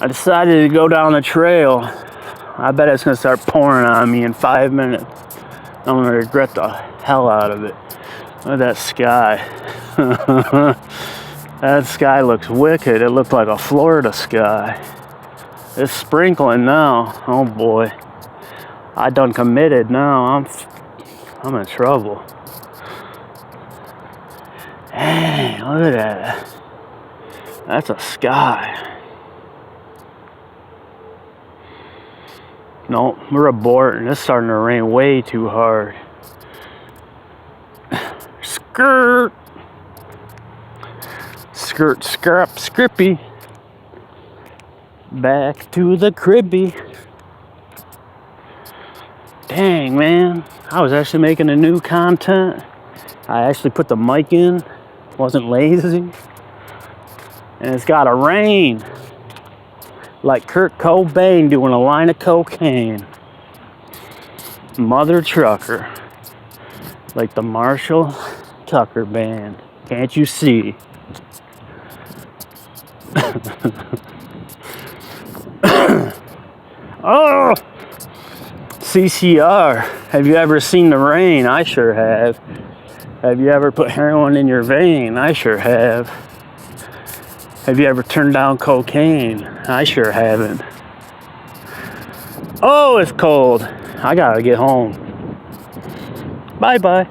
I decided to go down the trail. I bet it's gonna start pouring on me in 5 minutes. I'm gonna regret the hell out of it. Look at that sky. That sky looks wicked. It looked like a Florida sky. It's sprinkling now. Oh boy. I done committed now. I'm in trouble. Hey, look at that. That's a sky. No, we're aborting. It's starting to rain way too hard. Skirt. Skirt, scrap, scrippy. Back to the cribby. Dang, man. I was actually making a new content. I actually put the mic in. Wasn't lazy. And it's gotta rain. Like Kurt Cobain doing a line of cocaine. Mother trucker. Like the Marshall Tucker Band. Can't you see? Oh! CCR. Have you ever seen the rain? I sure have. Have you ever put heroin in your vein? I sure have. Have you ever turned down cocaine? I sure haven't. Oh, it's cold. I gotta get home. Bye-bye.